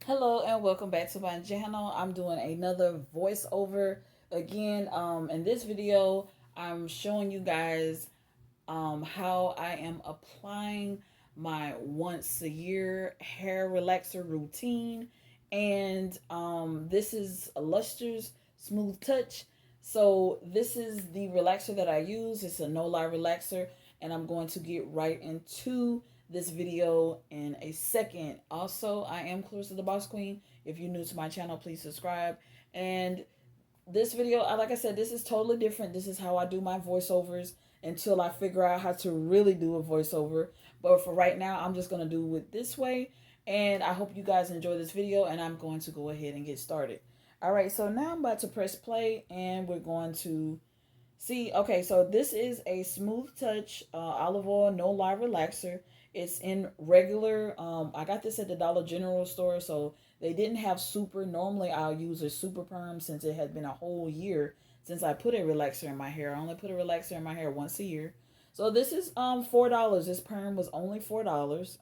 Hello and welcome back to my channel. I'm doing another voiceover again. In this video, I'm showing you guys how I am applying my once a year hair relaxer routine. And this is a Luster's Smooth Touch. So this is the relaxer that I use. It's a No-Lye relaxer, and I'm going to get right into this video in a second. Also, I am Clarissa the Boss Queen. If you're new to my channel, please subscribe. And this video, like I said, this is totally different. This is how I do my voiceovers until I figure out how to really do a voiceover. But for right now, I'm just going to do it this way. And I hope you guys enjoy this video, and I'm going to go ahead and get started. All right, so now I'm about to press play, and we're going to see. Okay, so this is a Smooth Touch olive oil No-Lye relaxer. It's in regular. I got this at the Dollar General store, so they didn't have super. Normally, I'll use a super perm since it had been a whole year since I put a relaxer in my hair. I only put a relaxer in my hair once a year. So this is $4. This perm was only $4.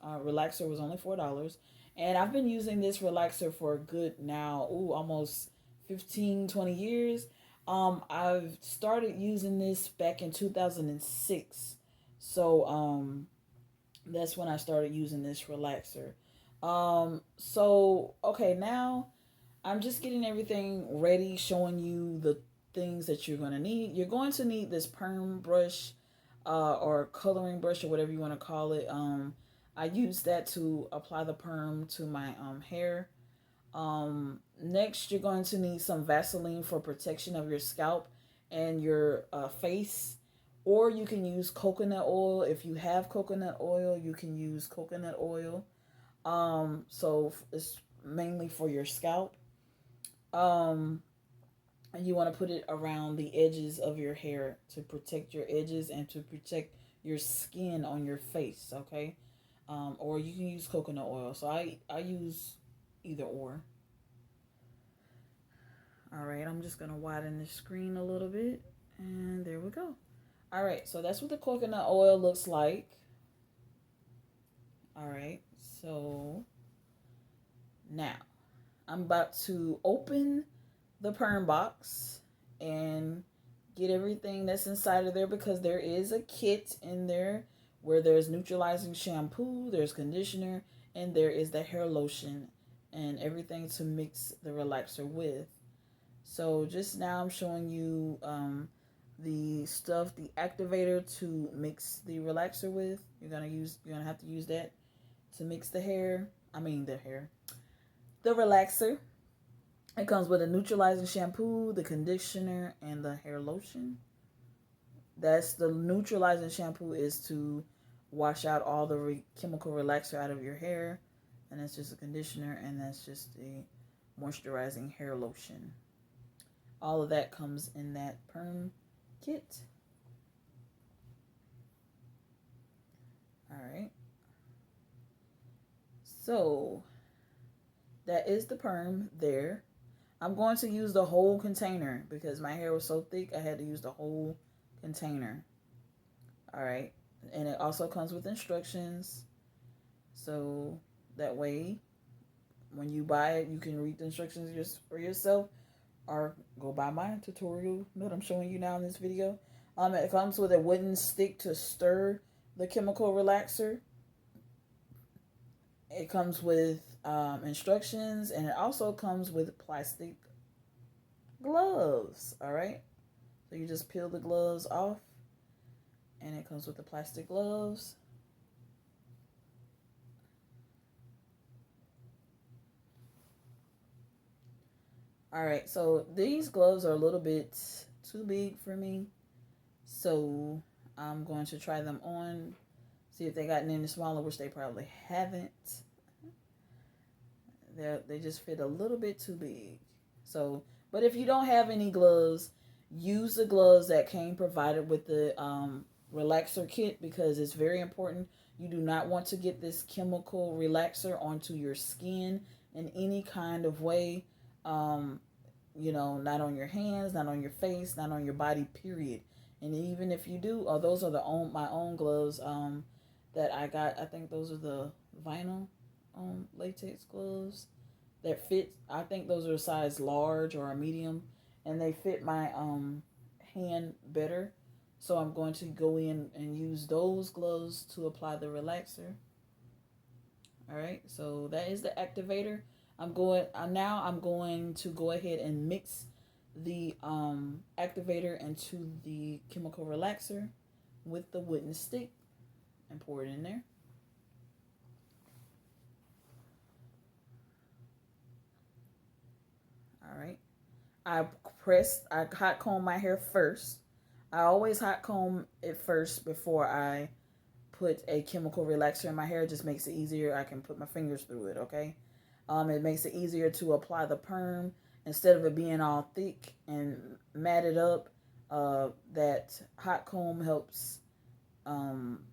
Relaxer was only $4. And I've been using this relaxer for a good now, almost 15-20 years. I've started using this back in 2006. So that's when I started using this relaxer. Okay, now I'm just getting everything ready, showing you the things that you're going to need. You're going to need this perm brush or coloring brush or whatever you want to call it. I use that to apply the perm to my hair. Next, you're going to need some Vaseline for protection of your scalp and your face. Or you can use coconut oil. If you have coconut oil, you can use coconut oil. So it's mainly for your scalp. And you want to put it around the edges of your hair to protect your edges and to protect your skin on your face, okay? Or you can use coconut oil. So I use either or. All right, I'm just going to widen the screen a little bit. And there we go. All right, so that's what the coconut oil looks like. All right, so now I'm about to open the perm box and get everything that's inside of there because there is a kit in there where there's neutralizing shampoo, there's conditioner, and there is the hair lotion and everything to mix the relaxer with. So just now I'm showing you the stuff, the activator to mix the relaxer with. You're gonna have to use that to mix the hair. The relaxer. It comes with a neutralizing shampoo, the conditioner, and the hair lotion. That's the neutralizing shampoo is to wash out all the chemical relaxer out of your hair, and that's just a conditioner, and that's just a moisturizing hair lotion. All of that comes in that perm kit. All right. So that is the perm there. I'm going to use the whole container because my hair was so thick I had to use the whole container. All right. And it also comes with instructions. So that way when you buy it, you can read the instructions just for yourself or go by my tutorial that I'm showing you now in this video. It comes with a wooden stick to stir the chemical relaxer. It comes with instructions, and it also comes with plastic gloves. All right, so you just peel the gloves off, and it comes with the plastic gloves. All right, so these gloves are a little bit too big for me, so I'm going to try them on, see if they gotten any smaller, which they probably haven't. They just fit a little bit too big. So, but if you don't have any gloves, use the gloves that came provided with the relaxer kit because it's very important. You do not want to get this chemical relaxer onto your skin in any kind of way. Not on your hands, not on your face, not on your body, period. And even if you do, those are my own gloves that I got. I think those are the vinyl latex gloves that fit. I think those are a size large or a medium, and they fit my hand better. So I'm going to go in and use those gloves to apply the relaxer. All right, so that is the activator. I'm going to go ahead and mix the activator into the chemical relaxer with the wooden stick and pour it in there. All right. I hot comb my hair first. I always hot comb it first before I put a chemical relaxer in my hair. It just makes it easier. I can put my fingers through it, okay? It makes it easier to apply the perm instead of it being all thick and matted up. That hot comb helps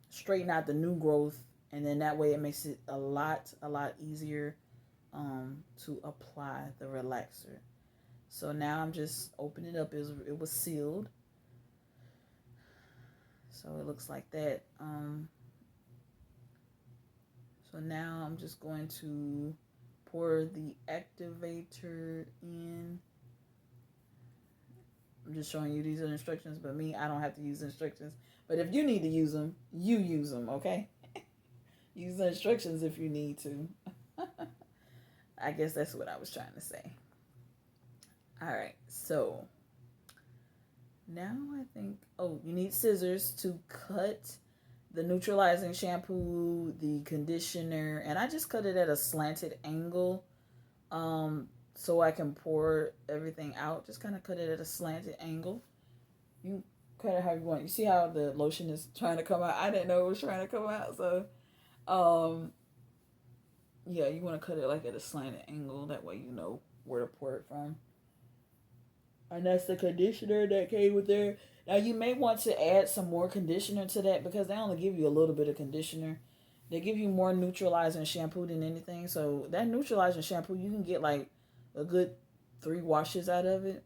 straighten out the new growth, and then that way it makes it a lot easier to apply the relaxer. So now I'm just opening it up. It was sealed. So it looks like that. So now I'm just going to pour the activator in. I'm just showing you these are instructions, but I don't have to use instructions. But if you need to use them, you use them, okay? Use the instructions if you need to. I guess that's what I was trying to say. All right, so now I think, you need scissors to cut the neutralizing shampoo, the conditioner, and I just cut it at a slanted angle so I can pour everything out. Just kind of cut it at a slanted angle. You cut it how you want. You see how the lotion is trying to come out? I didn't know it was trying to come out, so yeah, you want to cut it like at a slanted angle. That way you know where to pour it from. And that's the conditioner that came with there. Now you may want to add some more conditioner to that because they only give you a little bit of conditioner. They give you more neutralizing shampoo than anything. So that neutralizing shampoo, you can get like a good 3 washes out of it.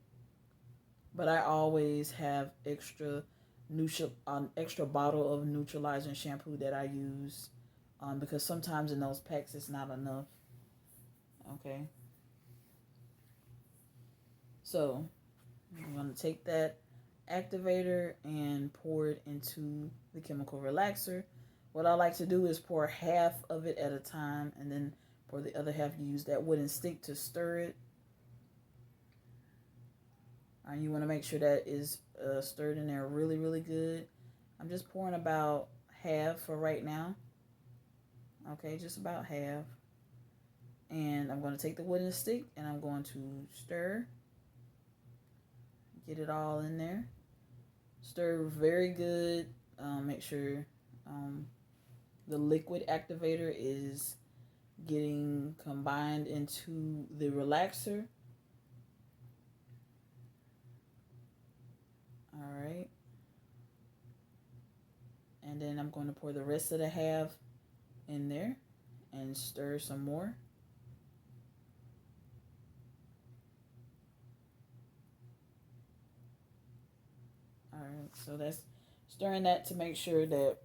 But I always have extra bottle of neutralizing shampoo that I use because sometimes in those packs it's not enough. Okay. So I'm going to take that activator and pour it into the chemical relaxer. What I like to do is pour half of it at a time, and then for the other half, you use that wooden stick to stir it. And you want to make sure that is stirred in there really, really good. I'm just pouring about half for right now. Okay, just about half. And I'm going to take the wooden stick and I'm going to stir. Get it all in there. Stir very good. Make sure the liquid activator is getting combined into the relaxer. All right. And then I'm going to pour the rest of the half in there and stir some more. All right, so that's stirring that to make sure that.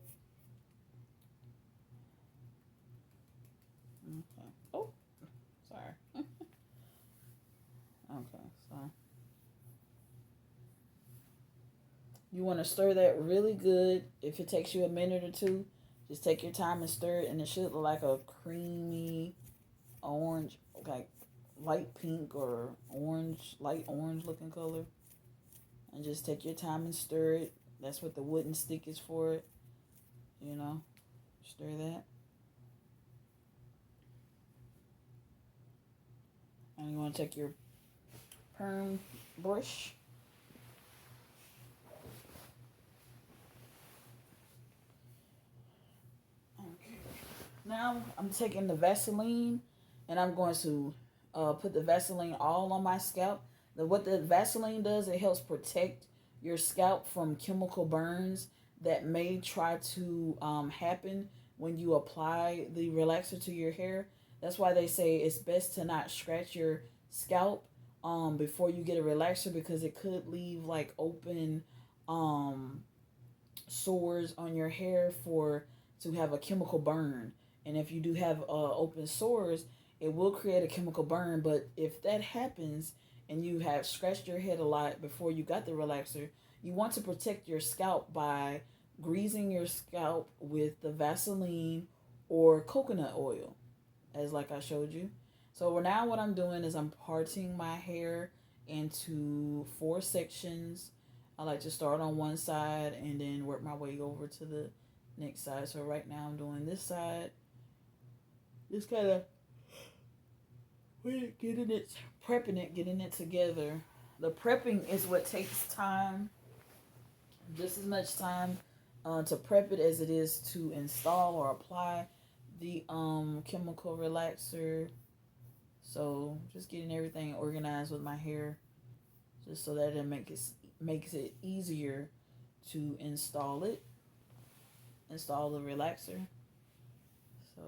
Okay. Oh, sorry. Okay, so you want to stir that really good. If it takes you a minute or two, just take your time and stir it, and it should look like a creamy orange, like light pink or orange, light orange looking color. And just take your time and stir it. That's what the wooden stick is for it. You know, stir that. And you want to take your perm brush. Okay. Now I'm taking the Vaseline and I'm going to put the Vaseline all on my scalp. What the Vaseline does, it helps protect your scalp from chemical burns that may try to happen when you apply the relaxer to your hair. That's why they say it's best to not scratch your scalp before you get a relaxer because it could leave like open sores on your hair to have a chemical burn. And if you do have open sores, it will create a chemical burn. But if that happens and you have scratched your head a lot before you got the relaxer, you want to protect your scalp by greasing your scalp with the Vaseline or coconut oil, as like I showed you. So now what I'm doing is I'm parting my hair into 4 sections. I like to start on one side and then work my way over to the next side. So right now I'm doing this side. Just kind of getting it, prepping it, getting it together. The prepping is what takes time, just as much time to prep it as it is to install or apply the chemical relaxer. So just getting everything organized with my hair, just so that it makes it easier to install the relaxer. So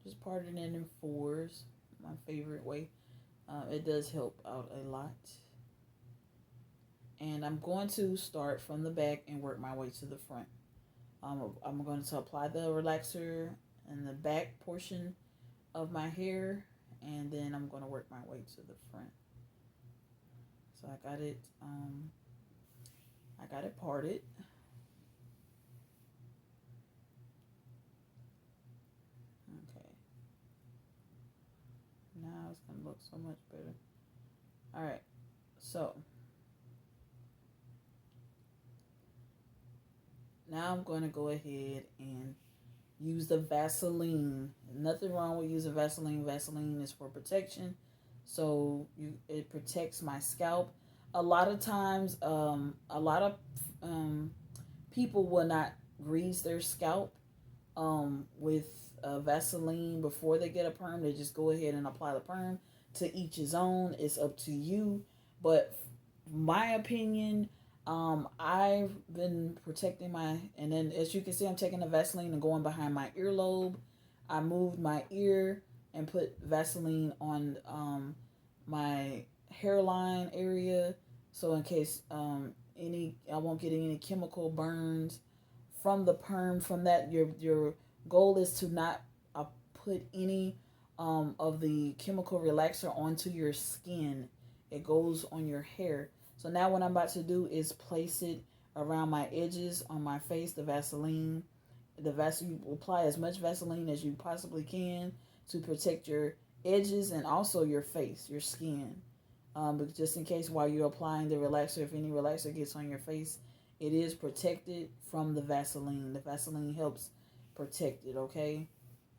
just parting it in 4s, my favorite way. It does help out a lot. And I'm going to start from the back and work my way to the front. I'm going to apply the relaxer in the back portion of my hair, and then I'm going to work my way to the front. So I got it parted. Okay. Now it's going to look so much better. All right. So now I'm going to go ahead and use the Vaseline. Nothing wrong with using Vaseline. Vaseline is for protection. So it protects my scalp. A lot of times, a lot of people will not grease their scalp with Vaseline before they get a perm. They just go ahead and apply the perm. To each his own. It's up to you. But my opinion, I've been protecting and then as you can see, I'm taking the Vaseline and going behind my earlobe. I moved my ear and put Vaseline on my hairline area, so in case I won't get any chemical burns from the perm. From that, your goal is to not put any of the chemical relaxer onto your skin. It goes on your hair. So now what I'm about to do is place it around my edges on my face, the Vaseline. You apply as much Vaseline as you possibly can to protect your edges and also your face, your skin. But just in case while you're applying the relaxer, if any relaxer gets on your face, it is protected from the Vaseline. The Vaseline helps protect it, okay?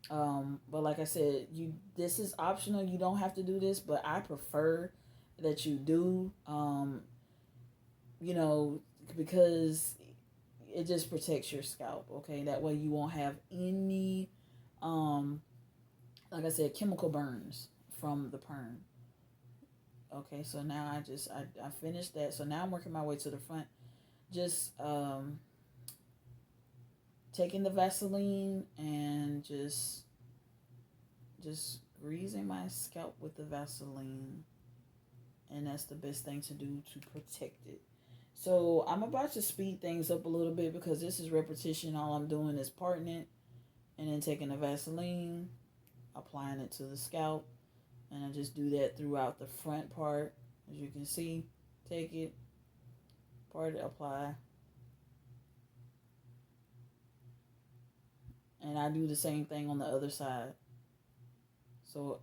But like I said, this is optional. You don't have to do this, but I prefer that you do, because it just protects your scalp, okay? That way you won't have any, like I said, chemical burns from the perm. Okay, so now I finished that. So now I'm working my way to the front. Just taking the Vaseline and just greasing my scalp with the Vaseline. And that's the best thing to do to protect it. So I'm about to speed things up a little bit because this is repetition. All I'm doing is parting it and then taking the Vaseline, applying it to the scalp. And I just do that throughout the front part. As you can see, take it, part it, apply. And I do the same thing on the other side. So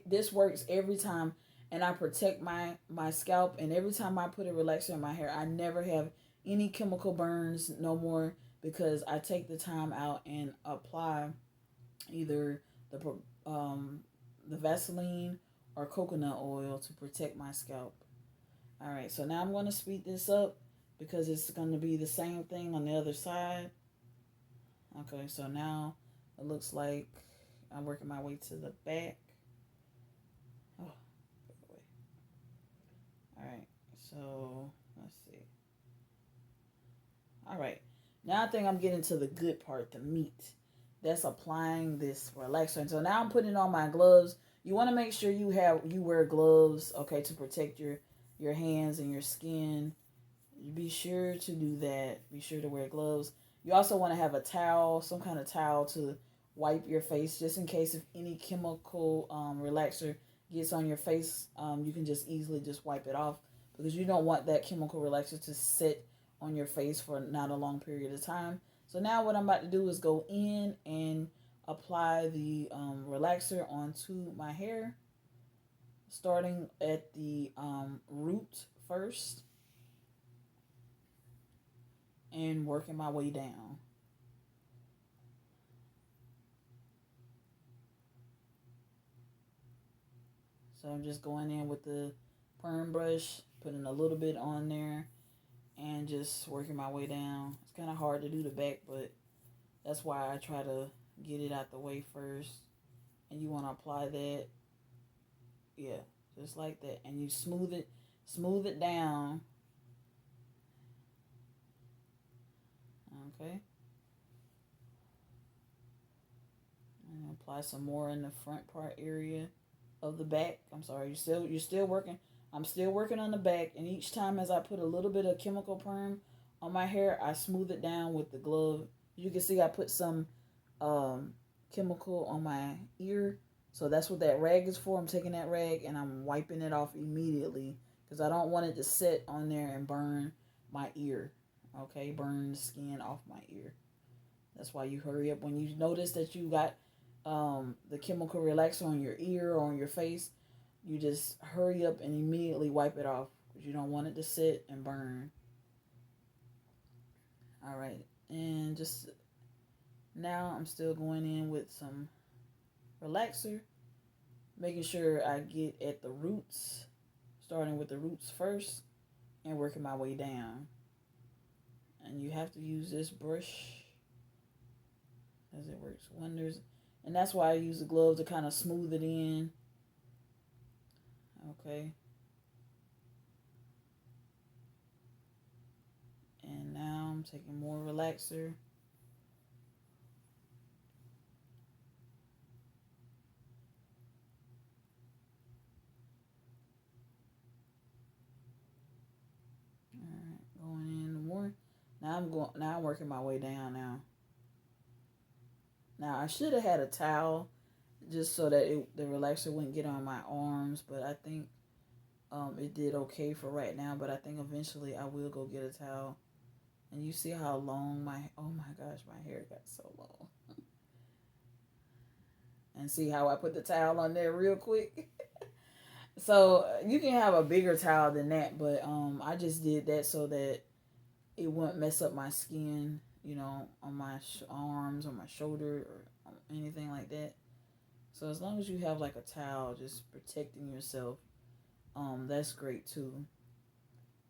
this works every time. And I protect my scalp. And every time I put a relaxer in my hair, I never have any chemical burns no more, because I take the time out and apply either the Vaseline or coconut oil to protect my scalp. All right, so now I'm going to speed this up because it's going to be the same thing on the other side. Okay, so now it looks like I'm working my way to the back. Oh, all right, so let's see. All right, now I think I'm getting to the good part, the meat. That's applying this relaxer. And so now I'm putting on my gloves. You want to make sure you wear gloves, okay, to protect your hands and your skin. Be sure to do that. Be sure to wear gloves. You also want to have a towel, some kind of towel to wipe your face just in case if any chemical relaxer gets on your face. You can just easily just wipe it off because you don't want that chemical relaxer to sit on your face for not a long period of time. So now what I'm about to do is go in and apply the relaxer onto my hair, starting at the root first and working my way down. So I'm just going in with the perm brush, putting a little bit on there, and just working my way down. It's kind of hard to do the back, but that's why I try to get it out the way first. And you want to apply that, yeah, just like that. And you smooth it down. Okay. And apply some more in the front part area of the back. I'm sorry, you're still working. I'm still working on the back, and each time as I put a little bit of chemical perm on my hair, I smooth it down with the glove. You can see I put some chemical on my ear, so that's what that rag is for. I'm taking that rag and I'm wiping it off immediately because I don't want it to sit on there and burn my ear. Okay, burn the skin off my ear. That's why you hurry up when you notice that you got the chemical relaxer on your ear or on your face. You just hurry up and immediately wipe it off because you don't want it to sit and burn. All right, and just now I'm still going in with some relaxer, making sure I get at the roots, starting with the roots first and working my way down. And you have to use this brush as it works wonders. And that's why I use the glove to kind of smooth it in. Okay. And now I'm taking more relaxer. Alright, going in more. Now I'm working my way down now. Now I should have had a towel just so that the relaxer wouldn't get on my arms, but I think it did okay for right now, but I think eventually I will go get a towel. And you see how long oh my gosh, my hair got so long. And see how I put the towel on there real quick. So you can have a bigger towel than that, but I just did that so that it wouldn't mess up my skin, on my arms or my shoulder or anything like that. So as long as you have like a towel just protecting yourself, that's great too.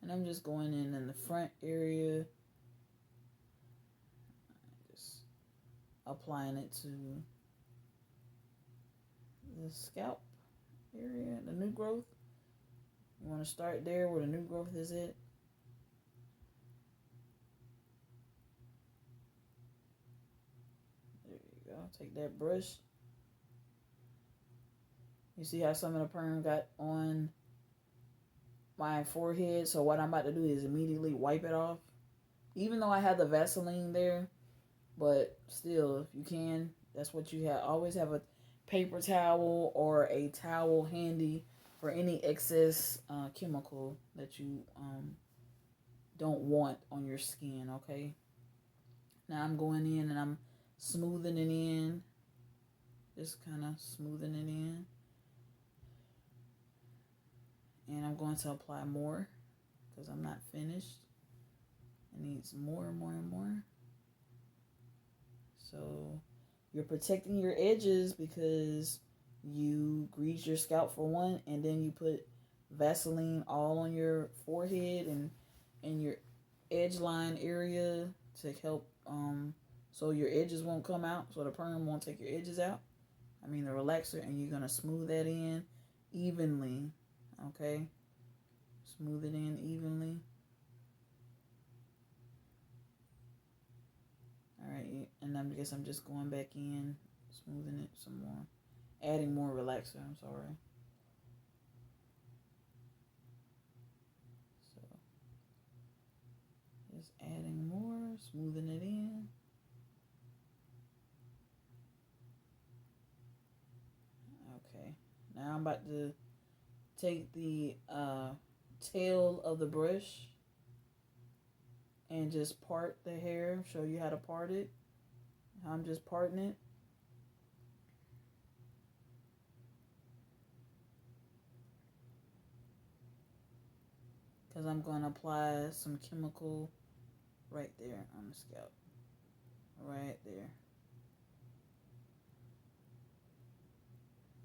And I'm just going in the front area, just applying it to the scalp area, the new growth. You want to start there where the new growth is at. There you go. Take that brush. You see how some of the perm got on my forehead? So what I'm about to do is immediately wipe it off. Even though I had the Vaseline there, but still, if you can, that's what you have. Always have a paper towel or a towel handy for any excess chemical that you don't want on your skin, okay? Now I'm going in and I'm smoothing it in. Just kind of smoothing it in. And I'm going to apply more because I'm not finished. It needs more and more and more. So you're protecting your edges because you grease your scalp for one, and then you put Vaseline all on your forehead and your edge line area to help so your edges won't come out, so the perm won't take your edges out. I mean the relaxer, and you're gonna smooth that in evenly. Okay, smooth it in evenly. Alright, and I guess I'm just going back in, smoothing it some more. Adding more relaxer, I'm sorry. So, just adding more, smoothing it in. Okay, now I'm about to take the tail of the brush and just part the hair. Show you how to part it. I'm just parting it. Because I'm going to apply some chemical right there on the scalp. Right there.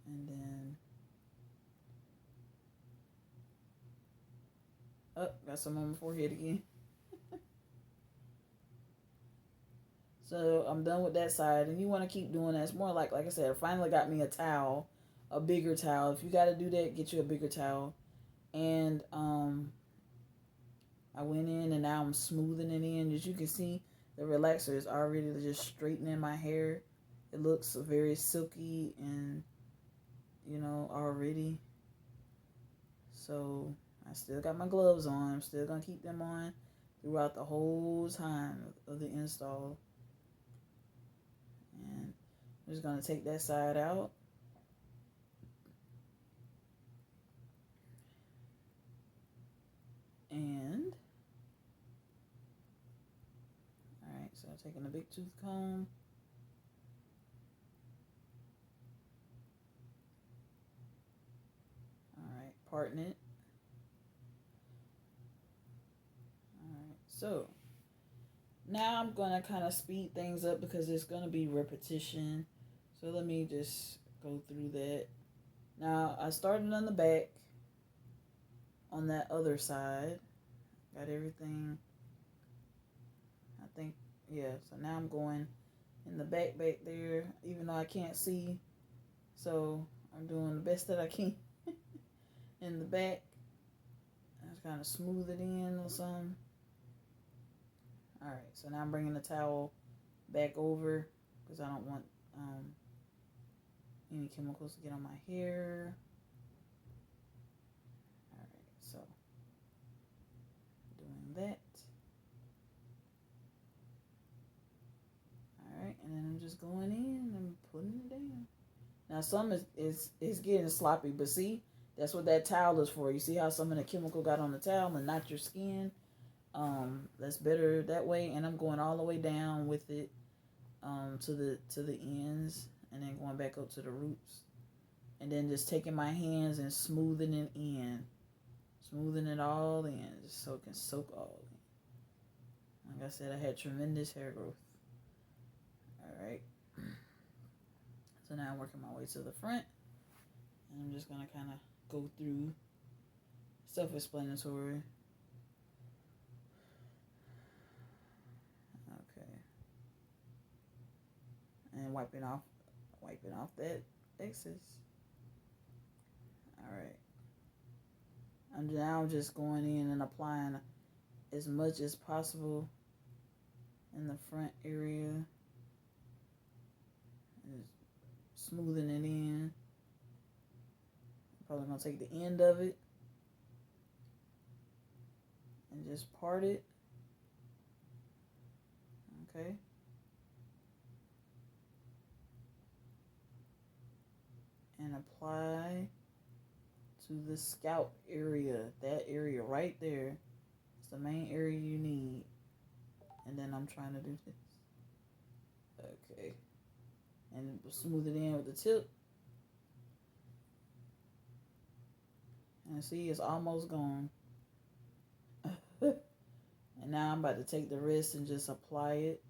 And then, oh, got some on my forehead again. So I'm done with that side, and you want to keep doing that. It's more like I said, I finally got me a towel, a bigger towel. If you got to do that, get you a bigger towel. And I went in, and now I'm smoothing it in. As you can see, the relaxer is already just straightening my hair. It looks very silky and, already. So I still got my gloves on. I'm still going to keep them on throughout the whole time of the install. And I'm just going to take that side out. And, alright, so I'm taking a big tooth comb. Alright, parting it. Alright, so now I'm going to kind of speed things up because it's going to be repetition. So let me just go through that. Now, I started on the back on that other side. Got everything, I think, yeah. So now I'm going in the back there, even though I can't see. So I'm doing the best that I can in the back. I just kind of smooth it in or something. Alright, so now I'm bringing the towel back over because I don't want any chemicals to get on my hair. Alright, so doing that. Alright, and then I'm just going in and putting it down. Now some is getting sloppy, but see, that's what that towel is for. You see how some of the chemical got on the towel and not your skin? That's better that way. And I'm going all the way down with it to the ends, and then going back up to the roots, and then just taking my hands and smoothing it in, smoothing it all in, just so it can soak all in. Like I said, I had tremendous hair growth. Alright, so now I'm working my way to the front, and I'm just gonna kind of go through self-explanatory. Okay, and wiping off that excess. Alright, I'm now just going in and applying as much as possible in the front area, and smoothing it in. Probably gonna take the end of it and just part it. Okay. And apply to the scalp area. That area right there is the main area you need. And then I'm trying to do this. Okay. And smooth it in with the tip. And see, it's almost gone. And now I'm about to take the wrist and just apply it.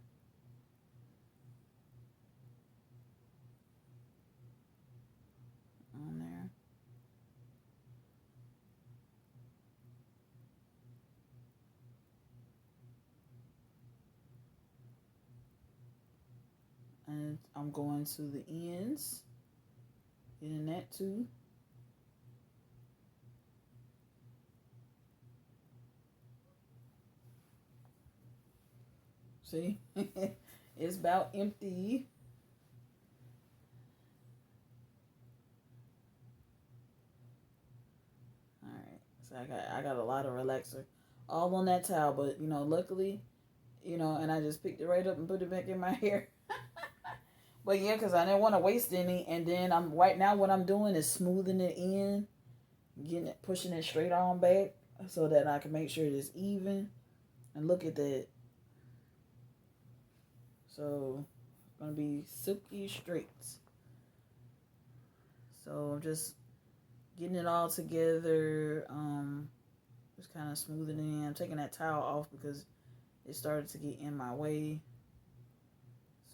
On there. And I'm going to the ends, getting that too. See, it's about empty. All right, so I got a lot of relaxer all on that towel, but luckily, and I just picked it right up and put it back in my hair. But yeah, because I didn't want to waste any. And then right now what I'm doing is smoothing it in, pushing it straight on back so that I can make sure it is even. And look at that. So it's gonna be silky straight. So I'm just getting it all together. Just kind of smoothing it in. I'm taking that towel off because it started to get in my way.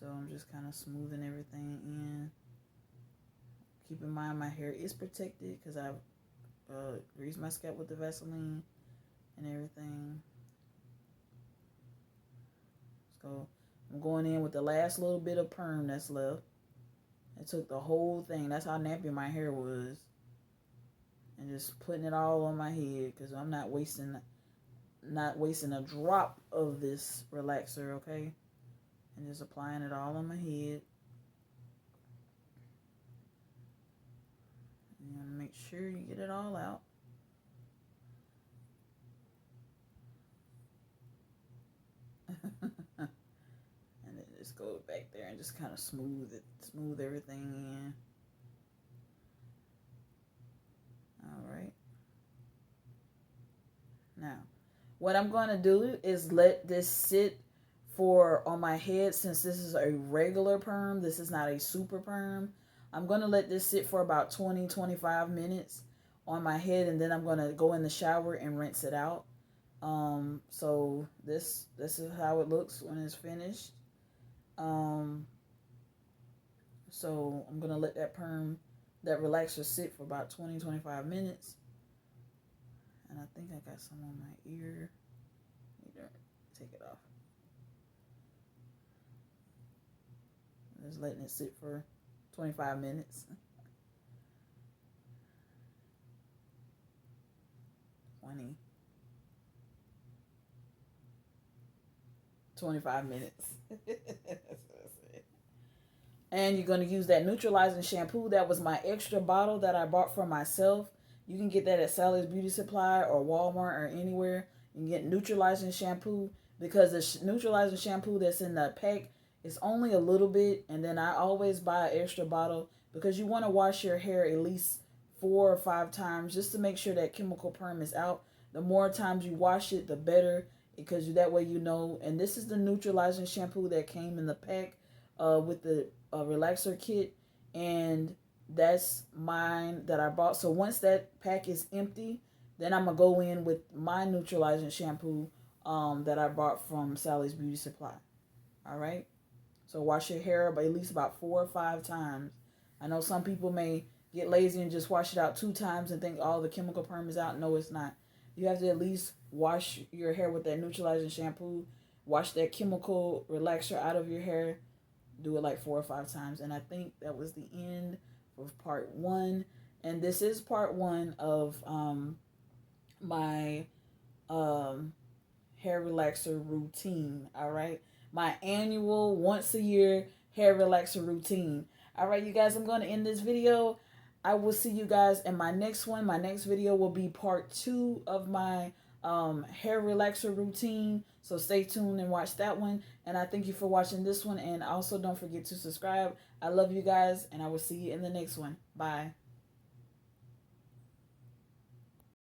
So I'm just kind of smoothing everything in. Keep in mind my hair is protected because I've greased my scalp with the Vaseline and everything. So I'm going in with the last little bit of perm that's left. I took the whole thing. That's how nappy my hair was. And just putting it all on my head because I'm not wasting a drop of this relaxer, okay? And just applying it all on my head. You want to make sure you get it all out. And then just go back there and just kind of smooth everything in. All right. Now, what I'm going to do is let this sit on my head. Since this is a regular perm, this is not a super perm. I'm going to let this sit for about 20-25 minutes on my head, and then I'm going to go in the shower and rinse it out. So this is how it looks when it's finished. So I'm going to let that relaxer sit for about 20-25 minutes. And I think I got some on my ear. Need to take it off. Just letting it sit for 25 minutes. 25 minutes. And you're going to use that neutralizing shampoo. That was my extra bottle that I bought for myself. You can get that at Sally's Beauty Supply or Walmart or anywhere. You can get neutralizing shampoo because the neutralizing shampoo that's in the pack is only a little bit. And then I always buy an extra bottle because you want to wash your hair at least 4 or 5 times just to make sure that chemical perm is out. The more times you wash it, the better, because that way you know. And this is the neutralizing shampoo that came in the pack with the relaxer kit, and that's mine that I bought. So once that pack is empty, then I'm gonna go in with my neutralizing shampoo that I bought from Sally's Beauty Supply. All right, so wash your hair at least about 4 or 5 times. I know some people may get lazy and just wash it out 2 times and think all the chemical perm is out. No, it's not. You have to at least wash your hair with that neutralizing shampoo, wash that chemical relaxer out of your hair. Do it like 4 or 5 times. And I think that was the end of part 1. And this is part 1 of my hair relaxer routine. All right, my annual once a year hair relaxer routine. All right, you guys, I'm going to end this video. I will see you guys in my next one. My next video will be part 2 of my hair relaxer routine. So stay tuned and watch that one. And I thank you for watching this one. And also don't forget to subscribe. I love you guys, and I will see you in the next one. Bye.